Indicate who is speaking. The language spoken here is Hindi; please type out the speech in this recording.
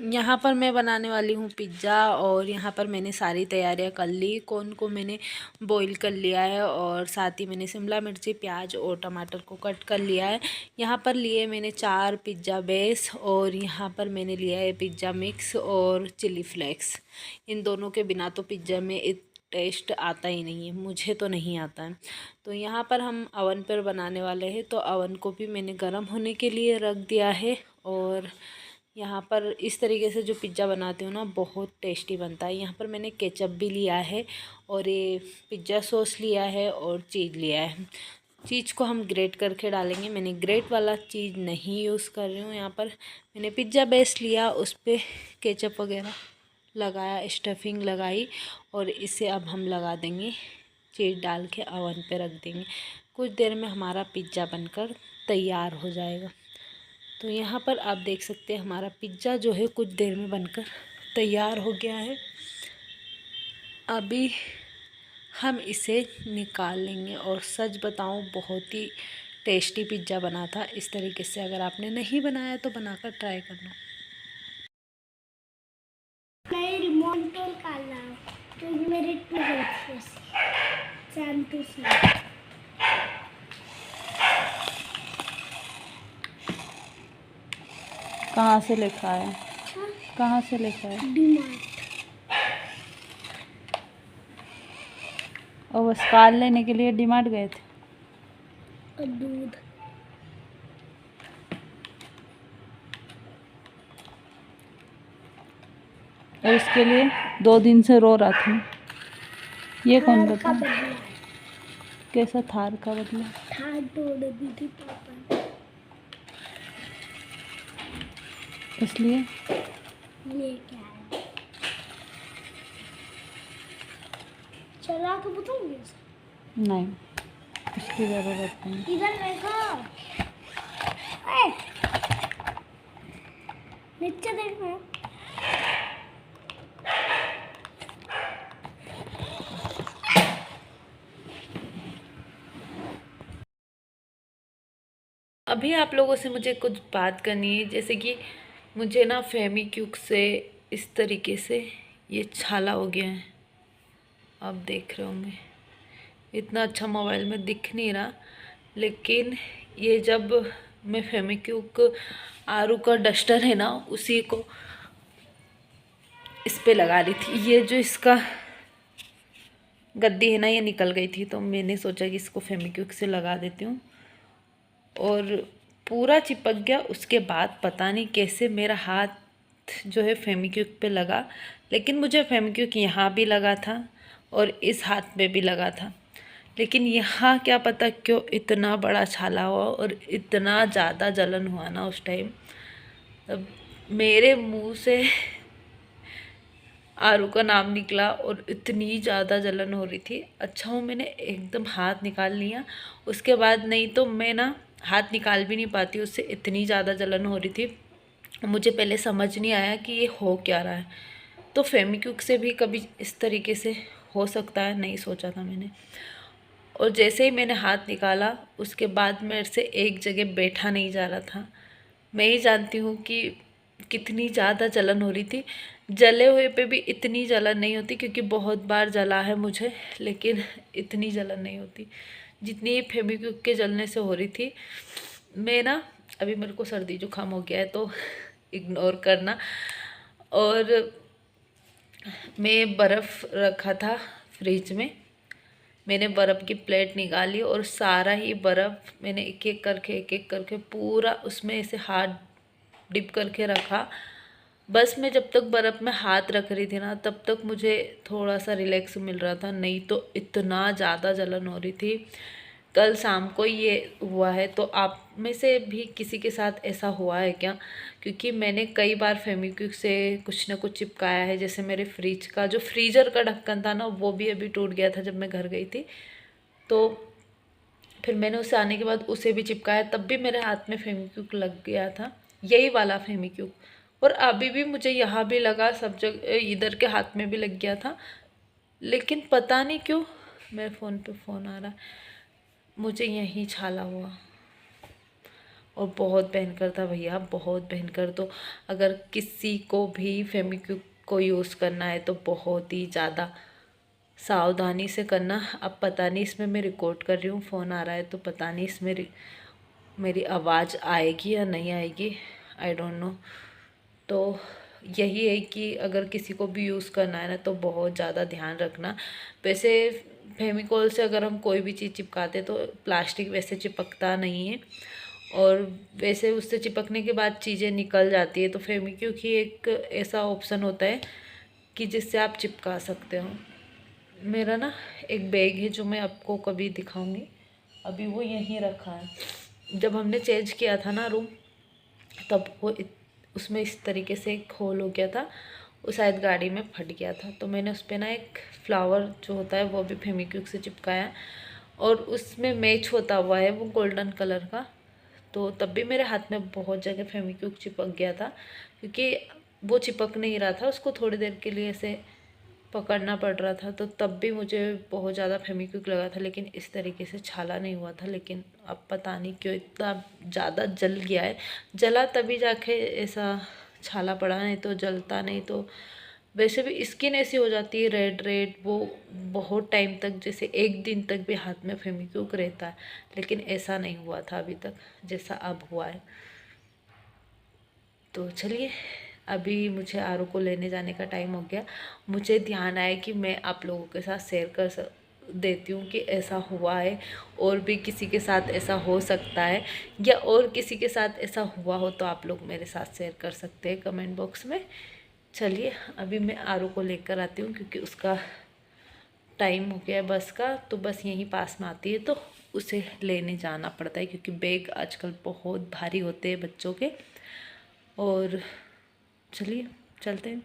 Speaker 1: यहाँ पर मैं बनाने वाली हूँ पिज़्ज़ा। और यहाँ पर मैंने सारी तैयारियाँ कर ली। कॉर्न को मैंने बॉईल कर लिया है और साथ ही मैंने शिमला मिर्ची, प्याज और टमाटर को कट कर लिया है। यहाँ पर लिए मैंने 4 पिज़्ज़ा बेस और यहाँ पर मैंने लिया है पिज़्ज़ा मिक्स और चिली फ्लेक्स। इन दोनों के बिना तो पिज़्ज़ा में टेस्ट आता ही नहीं है, मुझे तो नहीं आता है। तो यहाँ पर हम अवन पर बनाने वाले हैं, तो अवन को भी मैंने गर्म होने के लिए रख दिया है। और यहाँ पर इस तरीके से जो पिज़्ज़ा बनाती हूँ ना, बहुत टेस्टी बनता है। यहाँ पर मैंने केचप भी लिया है और ये पिज़्ज़ा सॉस लिया है और चीज़ लिया है। चीज़ को हम ग्रेट करके डालेंगे। मैंने ग्रेट वाला चीज़ नहीं यूज़ कर रही हूँ। यहाँ पर मैंने पिज़्ज़ा बेस लिया, उस पर केचप वगैरह लगाया, स्टफिंग लगाई और इसे अब हम लगा देंगे, चीज़ डाल के अवन पे रख देंगे। कुछ देर में हमारा पिज़्ज़ा बनकर तैयार हो जाएगा। तो यहाँ पर आप देख सकते हैं हमारा पिज़्ज़ा जो है कुछ देर में बनकर तैयार हो गया है। अभी हम इसे निकाल लेंगे और सच बताऊँ, बहुत ही टेस्टी पिज़्ज़ा बना था। इस तरीके से अगर आपने नहीं बनाया तो बनाकर ट्राई करना।
Speaker 2: कहाँ से लिखा है? कहाँ से लिखा है? और बस कार लेने के लिए डीमार्ट गए थे।
Speaker 3: और दूध।
Speaker 2: और इसके लिए 2 दिन से रो रहा था। ये कौन बता? कैसा थार का बदला?
Speaker 3: थार तोड़ दी थी पापा ने।
Speaker 2: इसलिए
Speaker 3: ये क्या है? चला के बताऊंगी उसे।
Speaker 2: नहीं, इसकी ज़रूरत नहीं।
Speaker 3: इधर देखो, नीचे देखो।
Speaker 1: अभी आप लोगों से मुझे कुछ बात करनी है, जैसे कि मुझे ना फेविक्विक से इस तरीके से ये छाला हो गया है। आप देख रहे होंगे, इतना अच्छा मोबाइल में दिख नहीं रहा, लेकिन ये जब मैं फेविक्विक आरू का डस्टर है ना, उसी को इस पे लगा रही थी। ये जो इसका गद्दी है ना, ये निकल गई थी, तो मैंने सोचा कि इसको फेविक्विक से लगा देती हूँ और पूरा चिपक गया। उसके बाद पता नहीं कैसे मेरा हाथ जो है फेविक्विक पे लगा, लेकिन मुझे फेविक्विक यहाँ भी लगा था और इस हाथ पे भी लगा था, लेकिन यहाँ क्या पता क्यों इतना बड़ा छाला हुआ और इतना ज़्यादा जलन हुआ ना उस टाइम। तब मेरे मुंह से आरू का नाम निकला और इतनी ज़्यादा जलन हो रही थी। अच्छा हो मैंने एकदम हाथ निकाल लिया, उसके बाद नहीं तो मैं ना हाथ निकाल भी नहीं पाती, उससे इतनी ज़्यादा जलन हो रही थी। मुझे पहले समझ नहीं आया कि ये हो क्या रहा है। तो फेविक्विक से भी कभी इस तरीके से हो सकता है, नहीं सोचा था मैंने। और जैसे ही मैंने हाथ निकाला, उसके बाद मेरे से एक जगह बैठा नहीं जा रहा था। मैं ही जानती हूँ कि कितनी ज़्यादा जलन हो रही थी। जले हुए पे भी इतनी जलन नहीं होती, क्योंकि बहुत बार जला है मुझे, लेकिन इतनी जलन नहीं होती जितनी फेविक्विक के जलने से हो रही थी। मैं ना, अभी मेरे को सर्दी जुकाम हो गया है तो इग्नोर करना। और मैं बर्फ़ रखा था फ्रिज में, मैंने बर्फ़ की प्लेट निकाली और सारा ही बर्फ़ मैंने एक एक करके पूरा उसमें ऐसे हाथ डिप करके रखा। बस मैं जब तक बर्फ़ में हाथ रख रही थी ना, तब तक मुझे थोड़ा सा रिलैक्स मिल रहा था, नहीं तो इतना ज़्यादा जलन हो रही थी। कल शाम को ये हुआ है, तो आप में से भी किसी के साथ ऐसा हुआ है क्या? क्योंकि मैंने कई बार फेविक्विक से कुछ ना कुछ चिपकाया है। जैसे मेरे फ्रिज का जो फ्रीज़र का ढक्कन था ना, वो भी अभी टूट गया था जब मैं घर गई थी, तो फिर मैंने उसे आने के बाद उसे भी चिपकाया, तब भी मेरे हाथ में फेविक्विक लग गया था, यही वाला फेविक्विक। और अभी भी मुझे यहाँ भी लगा, सब जगह इधर के हाथ में भी लग गया था, लेकिन पता नहीं क्यों मेरे फ़ोन पे फ़ोन आ रहा है, मुझे यहीं छाला हुआ। और बहुत भयंकर था भैया, बहुत भयंकर। तो अगर किसी को भी फेविक्विक को यूज़ करना है तो बहुत ही ज़्यादा सावधानी से करना। अब पता नहीं इसमें मैं रिकॉर्ड कर रही हूँ, फ़ोन आ रहा है तो पता नहीं इसमें मेरी आवाज़ आएगी या नहीं आएगी, आई डोंट नो। तो यही है कि अगर किसी को भी यूज़ करना है ना तो बहुत ज़्यादा ध्यान रखना। वैसे फेविकोल से अगर हम कोई भी चीज़ चिपकाते तो प्लास्टिक वैसे चिपकता नहीं है, और वैसे उससे चिपकने के बाद चीज़ें निकल जाती है। तो फेविक्विक ही एक ऐसा ऑप्शन होता है कि जिससे आप चिपका सकते हो। मेरा ना एक बैग है जो मैं आपको कभी दिखाऊंगी, अभी वो यहीं रखा है। जब हमने चेंज किया था ना रूम, तब वो उसमें इस तरीके से एक होल हो गया था, वो शायद गाड़ी में फट गया था। तो मैंने उस पर ना एक फ्लावर जो होता है वो भी फेविक्विक से चिपकाया, और उसमें मैच होता हुआ है वो गोल्डन कलर का। तो तब भी मेरे हाथ में बहुत जगह फेविक्विक चिपक गया था, क्योंकि वो चिपक नहीं रहा था, उसको थोड़ी देर के लिए ऐसे पकड़ना पड़ रहा था। तो तब भी मुझे बहुत ज़्यादा फेविक्विक लगा था, लेकिन इस तरीके से छाला नहीं हुआ था। लेकिन अब पता नहीं क्यों इतना ज़्यादा जल गया है। जला तभी जाके ऐसा छाला पड़ा, नहीं तो जलता नहीं। तो वैसे भी स्किन ऐसी हो जाती है रेड रेड, वो बहुत टाइम तक, जैसे एक दिन तक भी हाथ में फेविक्विक रहता है। लेकिन ऐसा नहीं हुआ था अभी तक जैसा अब हुआ है। तो चलिए, अभी मुझे आरू को लेने जाने का टाइम हो गया। मुझे ध्यान आया कि मैं आप लोगों के साथ शेयर कर देती हूँ कि ऐसा हुआ है, और भी किसी के साथ ऐसा हो सकता है, या और किसी के साथ ऐसा हुआ हो तो आप लोग मेरे साथ शेयर कर सकते हैं कमेंट बॉक्स में। चलिए, अभी मैं आरू को लेकर आती हूँ, क्योंकि उसका टाइम हो गया है बस का। तो बस यहीं पास में आती है तो उसे लेने जाना पड़ता है, क्योंकि बैग आजकल बहुत भारी होते हैं बच्चों के। और चलिए चलते हैं।